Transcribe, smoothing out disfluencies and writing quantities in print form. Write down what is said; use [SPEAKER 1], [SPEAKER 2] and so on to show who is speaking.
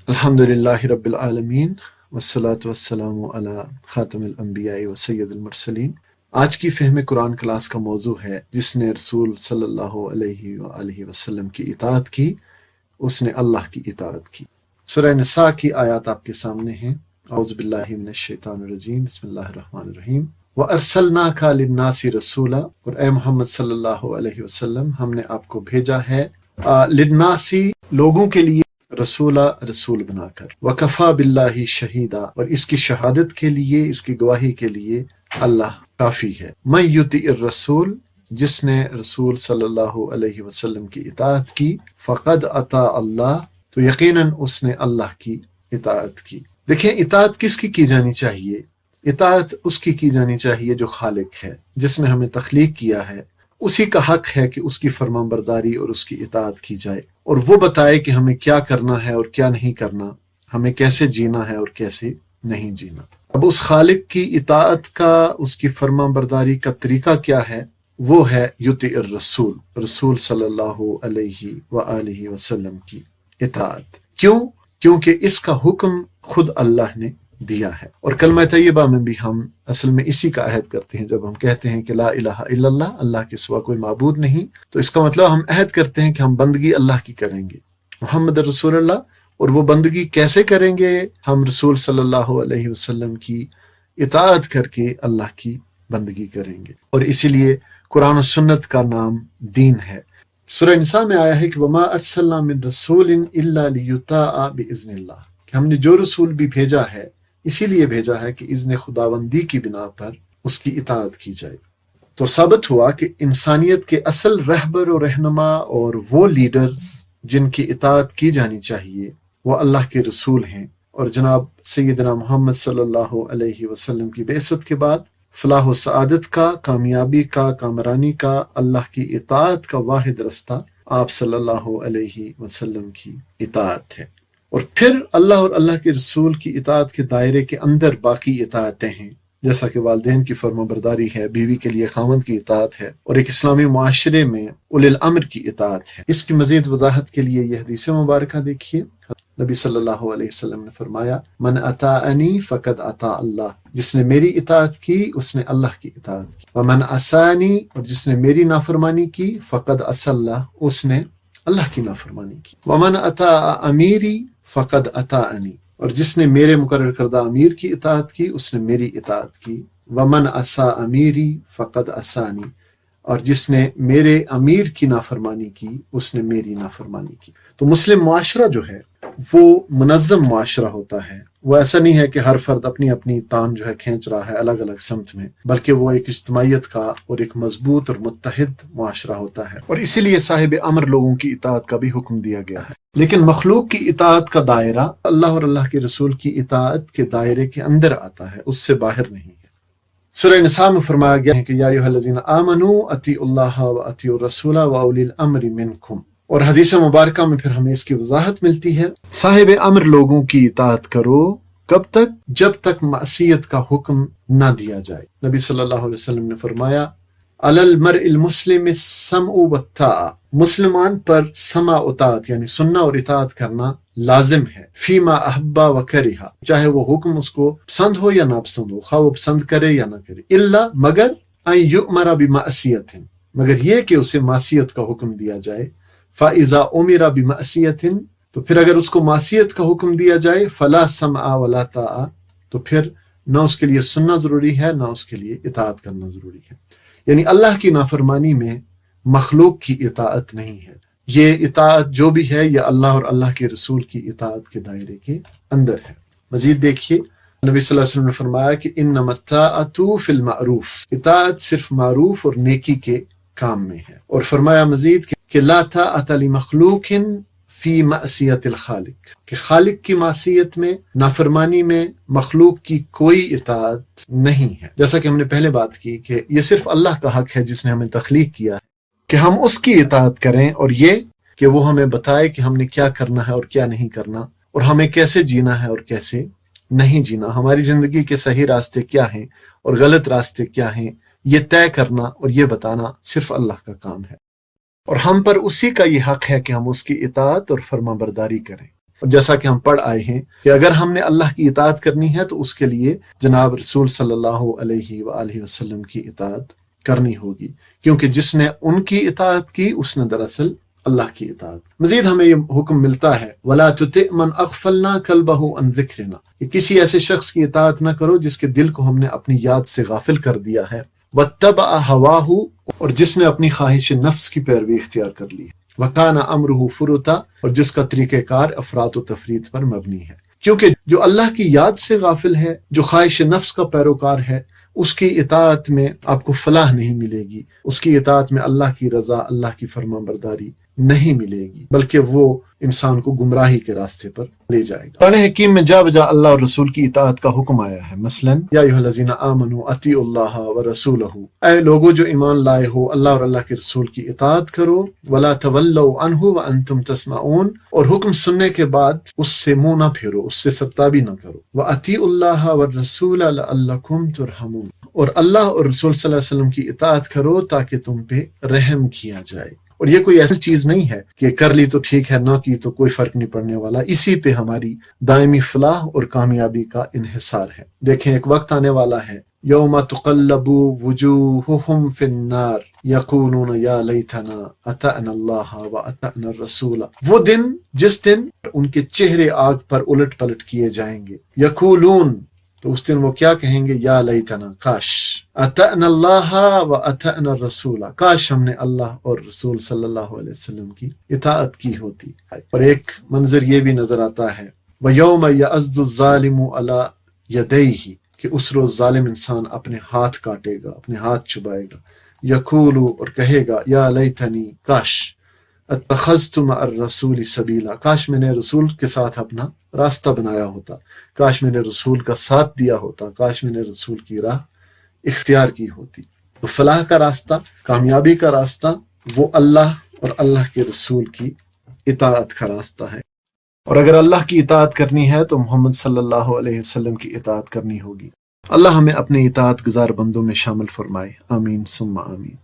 [SPEAKER 1] الحمدللہ رب العالمین والصلاة والسلام علی خاتم الانبیاء و سید المرسلین۔ آج کی فہم قرآن کلاس کا موضوع ہے جس نے رسول صلی اللہ علیہ وآلہ وسلم کی اطاعت کی اس نے اللہ کی اطاعت کی۔ سورہ نساء کی آیات آپ کے سامنے ہیں۔ اعوذ باللہ من الشیطان الرجیم، بسم اللہ الرحمن الرحیم۔ وَأَرْسَلْنَاكَ لِلنَّاسِ رَسُولًا، اور اے محمد صلی اللہ علیہ وسلم ہم نے آپ کو بھیجا ہے للناسی لوگوں کے لیے، رسول بنا کر، وَكَفَى بِاللَّهِ شَهِيدًا، اور اس کی شہادت کے لیے، اس کی گواہی کے لیے اللہ کافی ہے۔ مَن يُطِعِ الرَّسُولَ، جس نے رسول صلی اللہ علیہ وسلم کی اطاعت کی، فقد اطاع اللہ، تو یقیناً اس نے اللہ کی اطاعت کی۔ دیکھیں اطاعت کس کی جانی چاہیے؟ اطاعت اس کی جانی چاہیے جو خالق ہے، جس نے ہمیں تخلیق کیا ہے، اسی کا حق ہے کہ اس کی فرمانبرداری اور اس کی اطاعت کی جائے، اور وہ بتائے کہ ہمیں کیا کرنا ہے اور کیا نہیں کرنا، ہمیں کیسے جینا ہے اور کیسے نہیں جینا۔ اب اس خالق کی اطاعت کا، اس کی فرمانبرداری کا طریقہ کیا ہے؟ وہ ہے یطیع الرسول، رسول صلی اللہ علیہ وآلہ وسلم کی اطاعت۔ کیوں؟ کیونکہ اس کا حکم خود اللہ نے دیا ہے، اور کلمہ طیبہ میں بھی ہم اصل میں اسی کا عہد کرتے ہیں۔ جب ہم کہتے ہیں کہ لا الہ الا اللہ، اللہ کے سوا کوئی معبود نہیں، تو اس کا مطلب ہم عہد کرتے ہیں کہ ہم بندگی اللہ کی کریں گے، محمد رسول اللہ۔ اور وہ بندگی کیسے کریں گے؟ ہم رسول صلی اللہ علیہ وسلم کی اطاعت کر کے اللہ کی بندگی کریں گے، اور اسی لیے قرآن و سنت کا نام دین ہے۔ سورہ نساء میں آیا ہے کہ وما ارسلنا من رسول الا لیطاع باذن اللہ، کہ ہم نے جو رسول بھی بھیجا ہے اسی لیے بھیجا ہے کہ اذن خداوندی کی بنا پر اس کی اطاعت کی جائے۔ تو ثابت ہوا کہ انسانیت کے اصل رہبر و رہنما اور وہ لیڈرز جن کی اطاعت کی جانی چاہیے وہ اللہ کے رسول ہیں، اور جناب سیدنا محمد صلی اللہ علیہ وسلم کی بعثت کے بعد فلاح و سعادت کا، کامیابی کا، کامرانی کا، اللہ کی اطاعت کا واحد رستہ آپ صلی اللہ علیہ وسلم کی اطاعت ہے۔ اور پھر اللہ اور اللہ کے رسول کی اطاعت کے دائرے کے اندر باقی اطاعتیں ہیں، جیسا کہ والدین کی فرمانبرداری ہے، بیوی کے لیے خاوند کی اطاعت ہے، اور ایک اسلامی معاشرے میں اولی الامر کی اطاعت ہے۔ اس کی مزید وضاحت کے لیے یہ حدیث مبارکہ دیکھیے۔ نبی صلی اللہ علیہ وسلم نے فرمایا من اطاعنی فقد اطاع اللہ، جس نے میری اطاعت کی اس نے اللہ کی اطاعت کی، ومن عصانی، اور جس نے میری نافرمانی کی، فقد عصى اللہ، اس نے اللہ کی نافرمانی کی، ومن اطاع امیری فقد اطاعنی، اور جس نے میرے مقرر کردہ امیر کی اطاعت کی اس نے میری اطاعت کی، ومن عصى امیری فقد عصانی، اور جس نے میرے امیر کی نافرمانی کی اس نے میری نافرمانی کی۔ تو مسلم معاشرہ جو ہے وہ منظم معاشرہ ہوتا ہے، وہ ایسا نہیں ہے کہ ہر فرد اپنی اپنی تان جو ہے کھینچ رہا ہے الگ الگ سمت میں، بلکہ وہ ایک اجتماعیت کا اور ایک مضبوط اور متحد معاشرہ ہوتا ہے، اور اسی لیے صاحب امر لوگوں کی اطاعت کا بھی حکم دیا گیا ہے۔ لیکن مخلوق کی اطاعت کا دائرہ اللہ اور اللہ کے رسول کی اطاعت کے دائرے کے اندر آتا ہے، اس سے باہر نہیں ہے۔ سورہ نساء میں فرمایا گیا ہے کہ یا ایھا الذین آمنوا اطیعوا اللہ واطیعوا الرسول واولی الامر منکم، اور حدیث مبارکہ میں پھر ہمیں اس کی وضاحت ملتی ہے، صاحب امر لوگوں کی اطاعت کرو، کب تک؟ جب تک معصیت کا حکم نہ دیا جائے۔ نبی صلی اللہ علیہ وسلم نے فرمایا علی المرء المسلم السمع والطاعہ، مسلمان پر سمع و اطاعت یعنی سننا اور اطاعت کرنا لازم ہے، فیما احبا و کرہا، چاہے وہ حکم اس کو پسند ہو یا ناپسند ہو، خواہ وہ پسند کرے یا نہ کرے، الا مگر ان یؤمر بمعصیۃ، مگر یہ کہ اسے معصیت کا حکم دیا جائے، فاذا امر بمعصیۃ، تو پھر اگر اس کو معصیت کا حکم دیا جائے، فلا سمع ولا طاعہ، تو پھر نہ اس کے لیے سننا ضروری ہے نہ اس کے لیے اطاعت کرنا ضروری ہے۔ یعنی اللہ کی نافرمانی میں مخلوق کی اطاعت نہیں ہے، یہ اطاعت جو بھی ہے یہ اللہ اور اللہ کے رسول کی اطاعت کے دائرے کے اندر ہے۔ مزید دیکھیے نبی صلی اللہ علیہ وسلم نے فرمایا کہ انما الطاعۃ فی المعروف، اطاعت صرف معروف اور نیکی کے کام میں ہے، اور فرمایا مزید کہ لا طاعۃ لمخلوق فی معصیت الخالق، کہ خالق کی معصیت میں، نافرمانی میں مخلوق کی کوئی اطاعت نہیں ہے۔ جیسا کہ ہم نے پہلے بات کی کہ یہ صرف اللہ کا حق ہے جس نے ہمیں تخلیق کیا ہے کہ ہم اس کی اطاعت کریں، اور یہ کہ وہ ہمیں بتائے کہ ہم نے کیا کرنا ہے اور کیا نہیں کرنا، اور ہمیں کیسے جینا ہے اور کیسے نہیں جینا، ہماری زندگی کے صحیح راستے کیا ہیں اور غلط راستے کیا ہیں، یہ طے کرنا اور یہ بتانا صرف اللہ کا کام ہے، اور ہم پر اسی کا یہ حق ہے کہ ہم اس کی اطاعت اور فرما برداری کریں۔ اور جیسا کہ ہم پڑھ آئے ہیں کہ اگر ہم نے اللہ کی اطاعت کرنی ہے تو اس کے لیے جناب رسول صلی اللہ علیہ وآلہ وسلم کی اطاعت کرنی ہوگی، کیونکہ جس نے ان کی اطاعت کی اس نے دراصل اللہ کی اطاعت۔ مزید ہمیں یہ حکم ملتا ہے وَلَا تُطِعْ مَنْ أَغْفَلْنَا قَلْبَهُ عَنْ ذِكْرِنَا، کہ کسی ایسے شخص کی اطاعت نہ کرو جس کے دل کو ہم نے اپنی یاد سے غافل کر دیا ہے، وَاتَّبَعَ هَوَاهُ، اور جس نے اپنی خواہش نفس کی پیروی اختیار کر لی ہے، وَكَانَ أَمْرُهُ فُرُطًا، اور جس کا طریقہ کار افراط و تفریط پر مبنی ہے۔ کیونکہ جو اللہ کی یاد سے غافل ہے، جو خواہش نفس کا پیروکار ہے، اس کی اطاعت میں آپ کو فلاح نہیں ملے گی، اس کی اطاعت میں اللہ کی رضا، اللہ کی فرما برداری نہیں ملے گی، بلکہ وہ انسان کو گمراہی کے راستے پر لے جائے گا۔ قرآن حکیم میں جا بجا اللہ اور رسول کی اطاعت کا حکم آیا ہے، مثلا یا ایھا الذین آمنوا اطیعوا اللہ ورسولہ، اے لوگو جو ایمان لائے ہو، اللہ اور اللہ کے رسول کی اطاعت کرو، ولا تولوا عنہ وانتم تسمعون، اور حکم سننے کے بعد اس سے منہ نہ پھیرو، اس سے سرتابی نہ کرو، واطیعوا اللہ والرسول لعلکم ترحمون، اور اللہ اور رسول صلی اللہ علیہ وسلم کی اطاعت کرو تاکہ تم پہ رحم کیا جائے۔ اور یہ کوئی ایسی چیز نہیں ہے کہ کر لی تو ٹھیک ہے، نہ کی تو کوئی فرق نہیں پڑنے والا، اسی پہ ہماری دائمی فلاح اور کامیابی کا انحصار ہے۔ دیکھیں ایک وقت آنے والا ہے، یوم تقلب وجوہہم فی النار یقولون یا لیتنا اطعنا اللہ واطعنا الرسول، وہ دن جس دن ان کے چہرے آگ پر الٹ پلٹ کیے جائیں گے، یقولون، تو اس دن وہ کیا کہیں گے، یا لیتنا، کاش، اطعنا اللہ و اطعنا الرسول، کاش ہم نے اللہ اور رسول صلی اللہ علیہ وسلم کی اطاعت کی ہوتی۔ اور ایک منظر یہ بھی نظر آتا ہے، وَيَوْمَ يَعَضُّ الظَّالِمُ عَلَى يَدَيْهِ، کہ اس روز ظالم انسان اپنے ہاتھ کاٹے گا، اپنے ہاتھ چبائے گا، یقول، اور کہے گا، یا لیتنی، کاش، اتخذت مع الرسول سبیلا، کاش میں نے رسول کے ساتھ اپنا راستہ بنایا ہوتا، کاش میں نے رسول کا ساتھ دیا ہوتا، کاش میں نے رسول کی راہ اختیار کی ہوتی۔ تو فلاح کا راستہ، کامیابی کا راستہ، وہ اللہ اور اللہ کے رسول کی اطاعت کا راستہ ہے۔ اور اگر اللہ کی اطاعت کرنی ہے تو محمد صلی اللہ علیہ وسلم کی اطاعت کرنی ہوگی۔ اللہ ہمیں اپنے اطاعت گزار بندوں میں شامل فرمائے، آمین ثم آمین۔